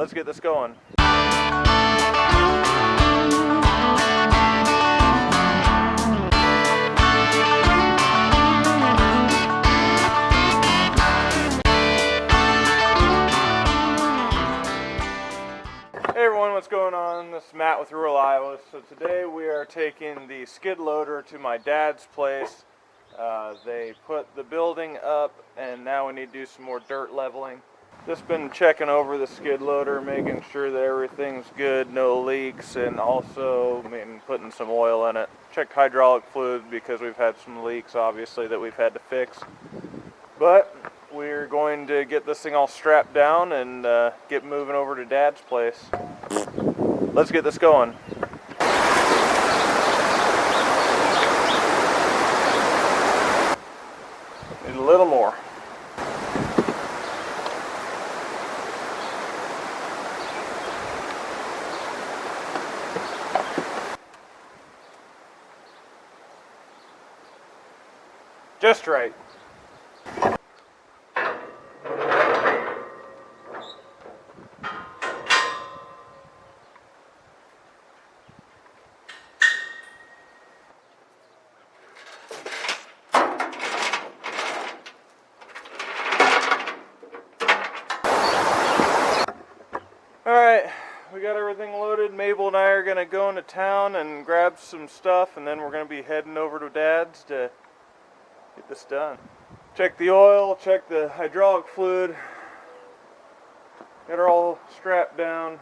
Let's get this going. Hey everyone, what's going on? This is Matt with Rural Iowa. So today we are taking the skid loader to my dad's place. They put the building up and now we need to do some more dirt leveling. Just been checking over the skid loader, making sure that everything's good, no leaks, and also putting some oil in it. Checked hydraulic fluid because we've had some leaks obviously that we've had to fix. But we're going to get this thing all strapped down and get moving over to Dad's place. Let's get this going. Need a little more. Just right. Alright, we got everything loaded. Mabel and I are going to go into town and grab some stuff, and then we're going to be heading over to Dad's to get this done. Check the oil, check the hydraulic fluid, got her all strapped down.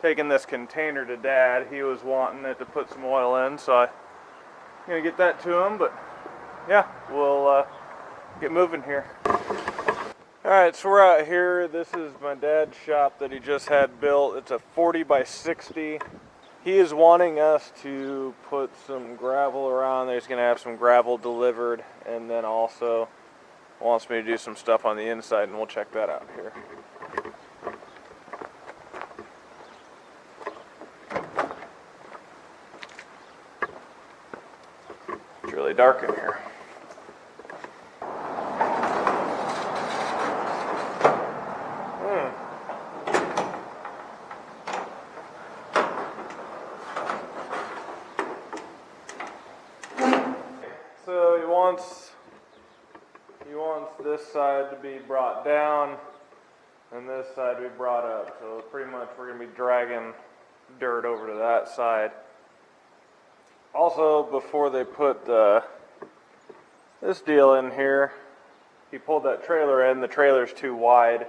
Taking this container to Dad. He was wanting it to put some oil in, so I'm going to get that to him, but yeah, we'll get moving here. Alright, so we're out here. This is my dad's shop that he just had built. It's a 40 by 60. He is wanting us to put some gravel around there. He's going to have some gravel delivered, and then also wants me to do some stuff on the inside, and we'll check that out here. It's really dark in here. So he wants this side to be brought down and this side to be brought up. So pretty much we're going to be dragging dirt over to that side. Also, before they put this deal in here, he pulled that trailer in. The trailer's too wide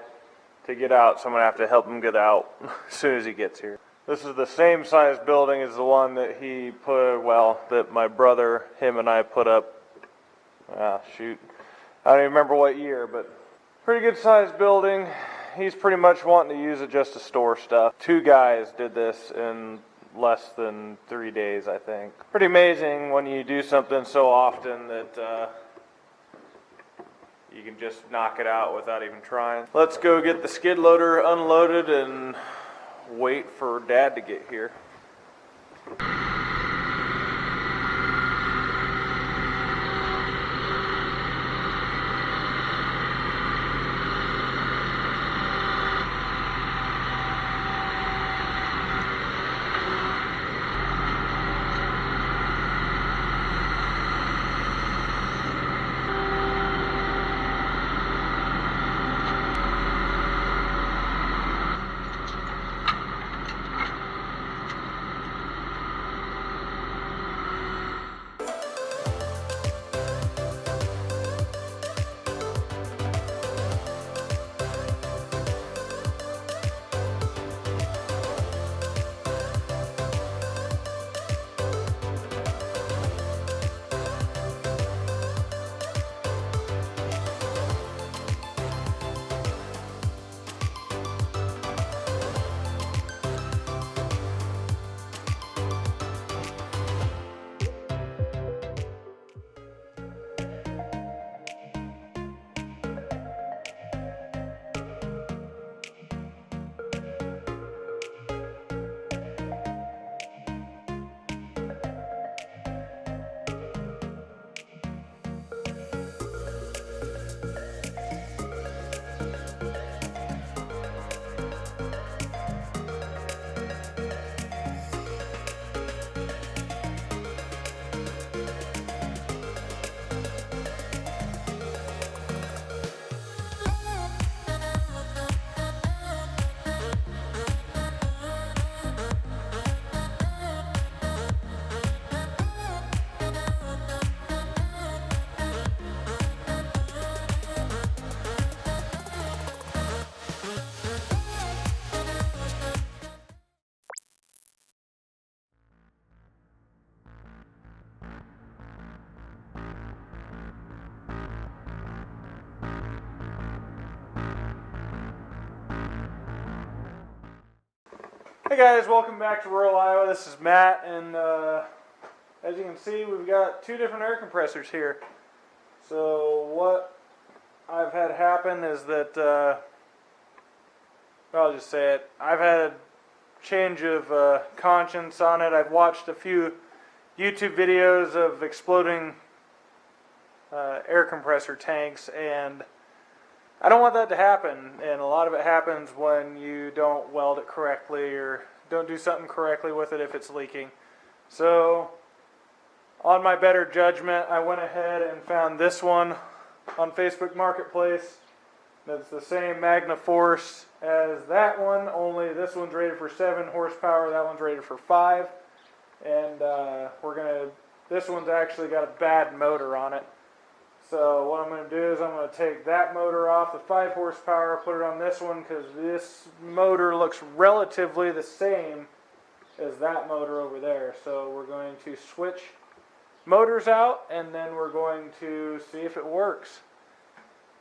to get out, so I'm going to have to help him get out as soon as he gets here. This is the same size building as the one that he put, well, that my brother, him and I put up, shoot, I don't even remember what year, but pretty good sized building. He's pretty much wanting to use it just to store stuff. 2 guys did this in less than 3 days, I think. Pretty amazing when you do something so often that you can just knock it out without even trying. Let's go get the skid loader unloaded and wait for Dad to get here. Hey guys, welcome back to rural Iowa. This is Matt, and as you can see, we've got two different air compressors here. So what I've had happen is that, I'll just say it, I've had a change of conscience on it. I've watched a few YouTube videos of exploding air compressor tanks, and I don't want that to happen. And a lot of it happens when you don't weld it correctly or don't do something correctly with it if it's leaking. So on my better judgment, I went ahead and found this one on Facebook Marketplace. That's the same Magna Force as that one, only this one's rated for 7 horsepower, that one's rated for 5. And this one's actually got a bad motor on it. So what I'm going to do is I'm going to take that motor off, the 5 horsepower, put it on this one, because this motor looks relatively the same as that motor over there. So we're going to switch motors out, and then we're going to see if it works.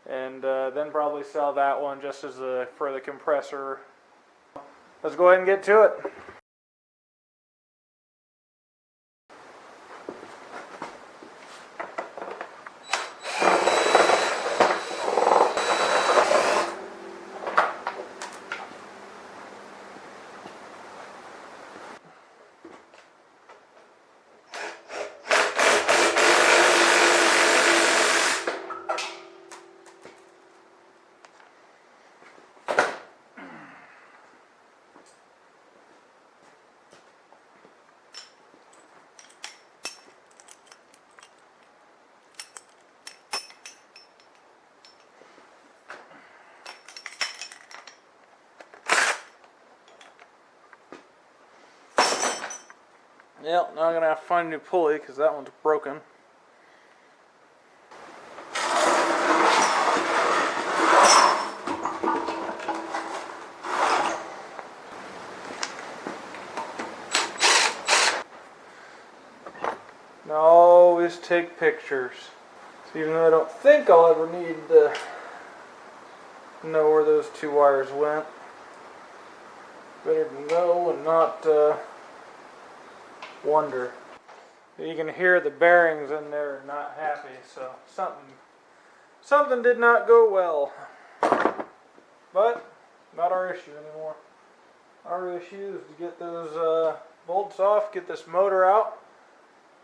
And then probably sell that one just as for the compressor. Let's go ahead and get to it. Yep, now I'm going to have to find a new pulley because that one's broken. Now always take pictures. So even though I don't think I'll ever need to know where those 2 wires went, better to know and not wonder. You can hear the bearings in there are not happy, so something did not go well. But not our issue anymore. Our issue is to get those bolts off, get this motor out,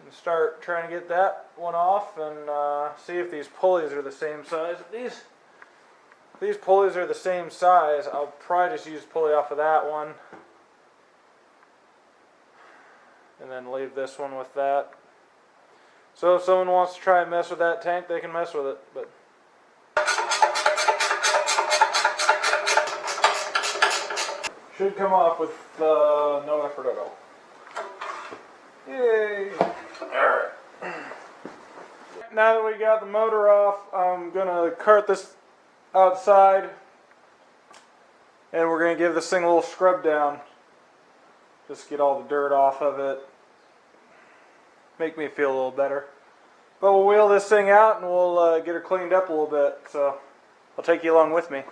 and start trying to get that one off, and see if these pulleys are the same size. If these pulleys are the same size, I'll probably just use the pulley off of that one, and then leave this one with that. So if someone wants to try and mess with that tank, they can mess with it. But should come off with no effort at all. Yay! Alright. Now that we got the motor off, I'm gonna cart this outside, and we're gonna give this thing a little scrub down. Just get all the dirt off of it. Make me feel a little better. But we'll wheel this thing out and we'll get her cleaned up a little bit. So I'll take you along with me.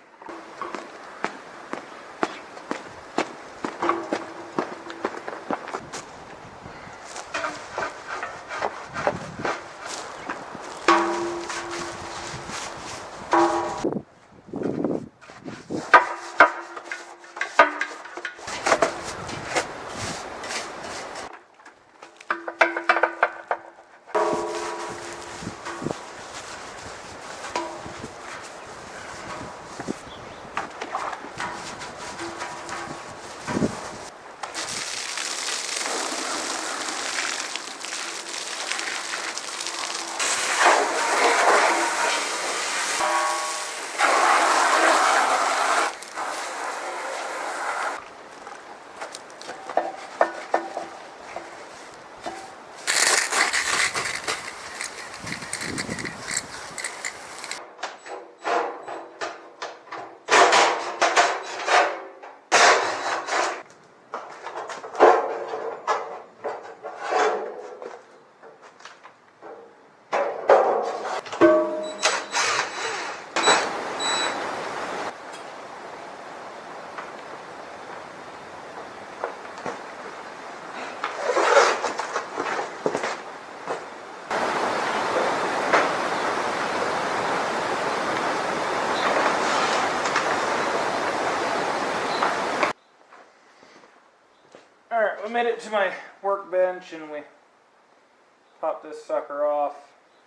Alright, we made it to my workbench and we popped this sucker off.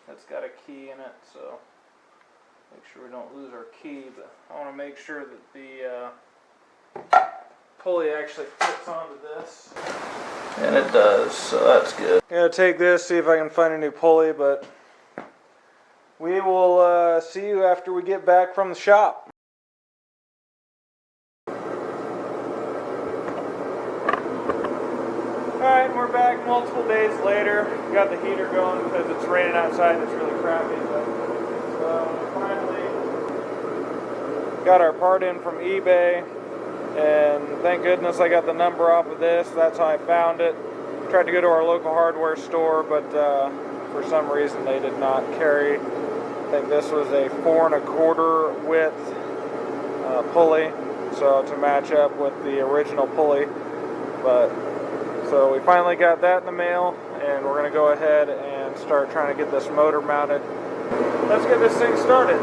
It's got a key in it, so make sure we don't lose our key, but I want to make sure that the pulley actually fits onto this. And it does, so that's good. I'm going to take this, see if I can find a new pulley, but we will see you after we get back from the shop. Alright, we're back multiple days later. We got the heater going because it's raining outside and it's really crappy. So we finally got our part in from eBay, and thank goodness I got the number off of this. That's how I found it. Tried to go to our local hardware store, but for some reason they did not carry. I think this was a 4 1/4 width pulley, so to match up with the original pulley. But so we finally got that in the mail, and we're going to go ahead and start trying to get this motor mounted. Let's get this thing started.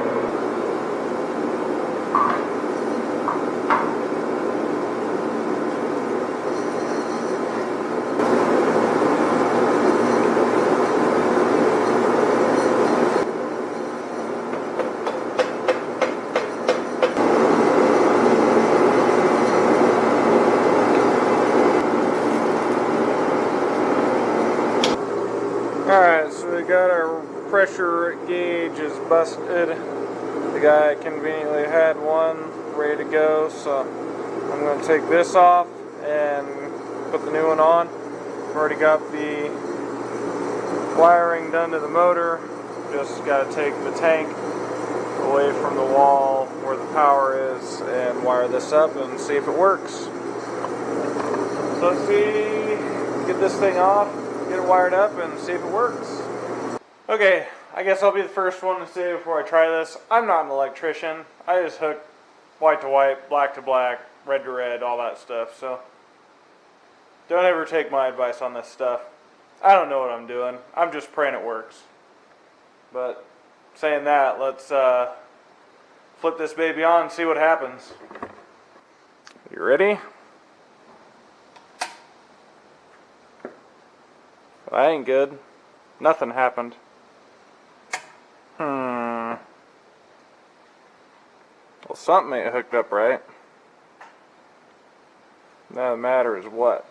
Alright, so we got our pressure gauge is busted. The guy conveniently had one ready to go, so I'm going to take this off and put the new one on. I've already got the wiring done to the motor. Just got to take the tank away from the wall where the power is and wire this up and see if it works. So let's see, get this thing off, get it wired up, and see if it works. Okay, I guess I'll be the first one to say before I try this, I'm not an electrician. I just hook white to white, black to black, red to red, all that stuff. So don't ever take my advice on this stuff. I don't know what I'm doing. I'm just praying it works. But saying that, let's flip this baby on and see what happens. You ready? That ain't good. Nothing happened. Well, something ain't hooked up right. Now the matter is what?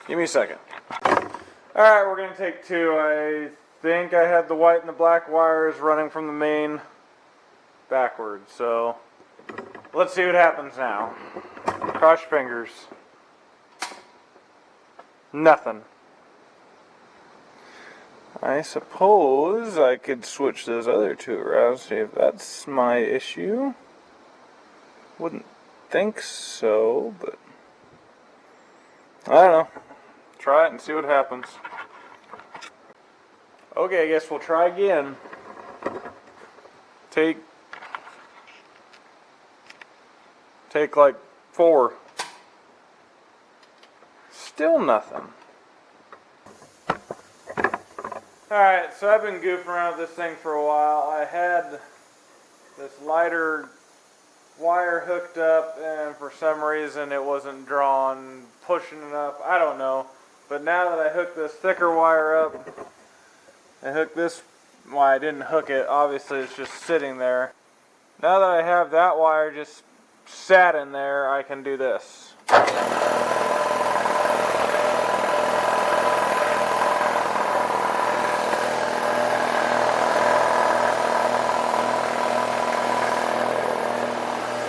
Give me a second. Alright, we're going to take two. I think I had the white and the black wires running from the main backwards, so let's see what happens now. Cross your fingers. Nothing. I suppose I could switch those other two around, see if that's my issue. Wouldn't think so, but I don't know. Try it and see what happens. Okay, I guess we'll try again. Take like 4. Still nothing. Alright, so I've been goofing around with this thing for a while. I had this lighter wire hooked up, and for some reason it wasn't drawn, pushing enough. I don't know. But now that I hooked this thicker wire up, I hooked this, well, I didn't hook it, obviously it's just sitting there. Now that I have that wire just sat in there, I can do this.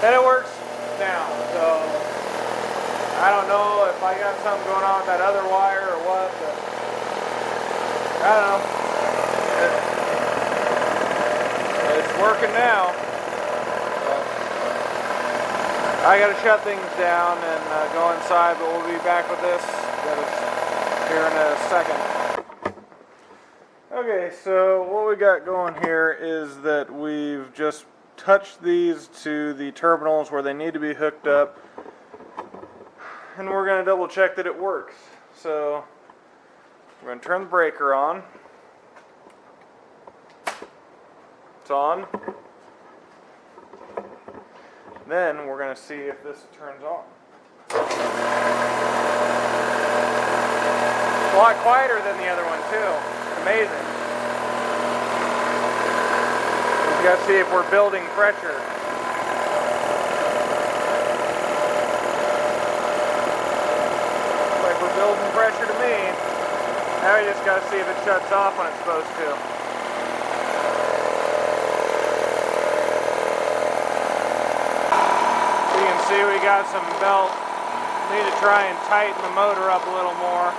And it works now, so I don't know if I got something going on with that other wire or what, but I don't know. It's working now. I gotta shut things down and go inside, but we'll be back with this here in a second. Okay, so what we got going here is that we've just touched these to the terminals where they need to be hooked up, and we're going to double check that it works. So we're going to turn the breaker on. it's on. Then we're going to see if this turns on. A lot quieter than the other one too. Amazing. You got to see if we're building pressure. Looks like we're building pressure to me. Now we just got to see if it shuts off when it's supposed to. So you can see we got some belt. Need to try and tighten the motor up a little more.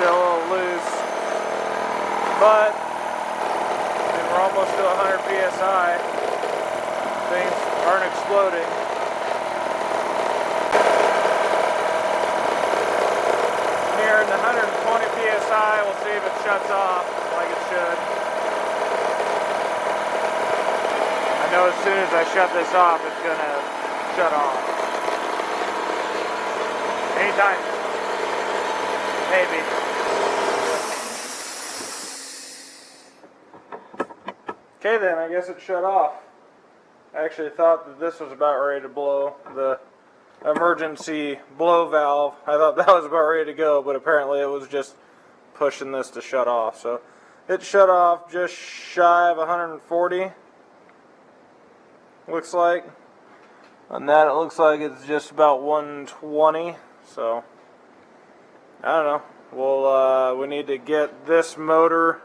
Still a little loose, but we're almost to 100 psi. Things aren't exploding. Here in the 120 psi, we'll see if it shuts off like it should. I know as soon as I shut this off, it's gonna shut off. Anytime. Maybe. Okay then, I guess it shut off. I actually thought that this was about ready to blow. The emergency blow valve, I thought that was about ready to go, but apparently it was just pushing this to shut off. So it shut off just shy of 140, looks like. On that it looks like it's just about 120, so I don't know. Well, we need to get this motor,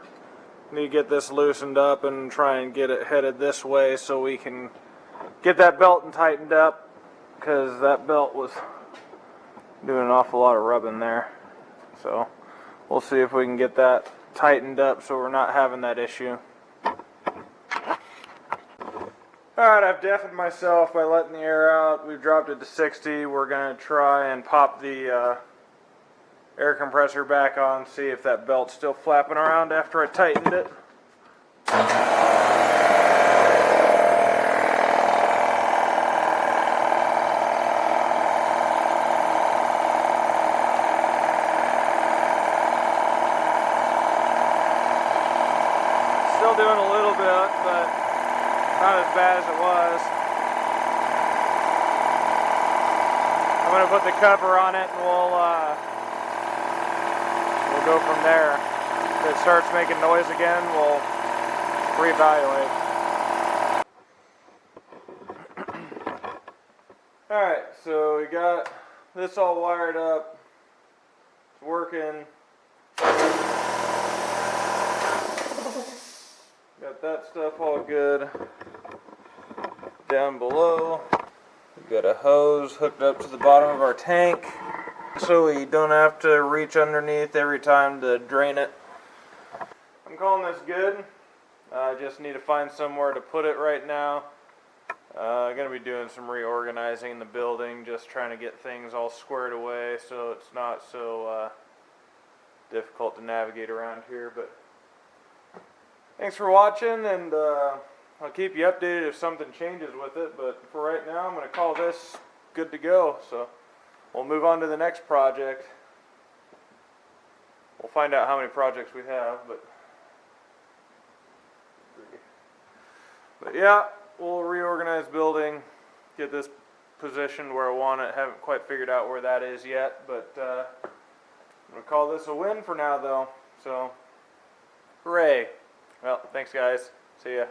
need to get this loosened up and try and get it headed this way so we can get that belt and tightened up, because that belt was doing an awful lot of rubbing there. So we'll see if we can get that tightened up so we're not having that issue. Alright, I've deafened myself by letting the air out. We've dropped it to 60. We're going to try and pop the air compressor back on, see if that belt's still flapping around after I tightened it. Still doing a little bit, but not as bad as it was. I'm going to put the cover on it and we'll go from there. If it starts making noise again, we'll reevaluate. Alright, so we got this all wired up. It's working. Got that stuff all good. Down below, we've got a hose hooked up to the bottom of our tank, so we don't have to reach underneath every time to drain it. I'm calling this good. I just need to find somewhere to put it right now. I'm going to be doing some reorganizing in the building, just trying to get things all squared away so it's not so difficult to navigate around here. But thanks for watching, and I'll keep you updated if something changes with it. But for right now, I'm going to call this good to go. So we'll move on to the next project. We'll find out how many projects we have, but yeah, we'll reorganize building, get this positioned where I want it. Haven't quite figured out where that is yet, but I'm going to call this a win for now though. So hooray. Well, thanks guys. See ya.